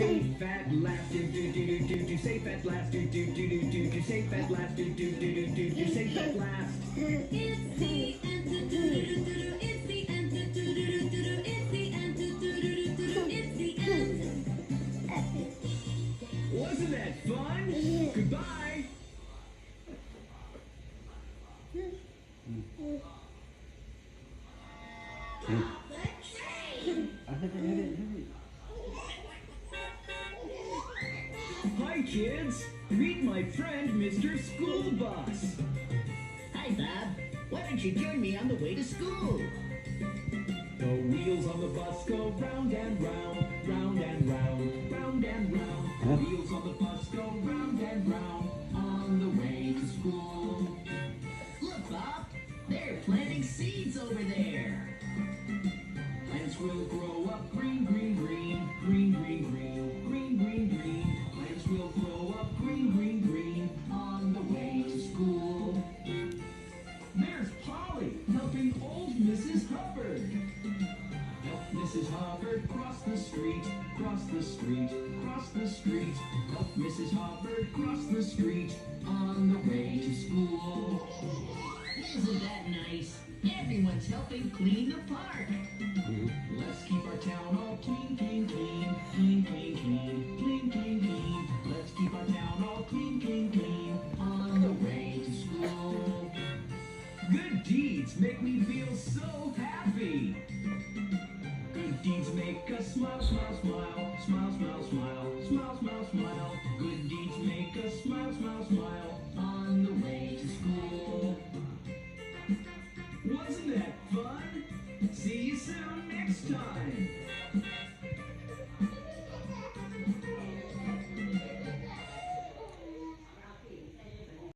Safe at last, do do do do do do. Safe at last, do do do do do do. Safe at last, do do do do do do. Safe at last. It's the end. It's the end. It's the end. It's the end. Wasn't that fun? Goodbye. Hi, kids. Meet my friend, Mr. School Bus. Hi, Bob. Why don't you join me on the way to school? The wheels on the bus go round and round, round and round, round and round. The wheels on the bus go round and round on the way to school. Look, Bob. They're planting seeds over there. Plants will grow up green, green, green, green, green, green, green, green, green. Plants will grow up green, green, green on the way to school. There's Polly helping old Mrs. Hubbard. Help Mrs. Hubbard cross the street, cross the street, cross the street. Help Mrs. Hubbard cross the street on the way to school. Isn't that nice? Everyone's helping clean the park. Let's keep our town all clean, clean, clean, clean, clean, clean, clean, clean, clean. Let's keep our town all clean, clean, clean on the way to school. Good deeds make me feel so happy. Good deeds make us smile, smile, smile, smile, smile, smile, smile, smile, smile. Good deeds make us smile, smile, smile on the way to school. Wasn't that fun? See you soon next time.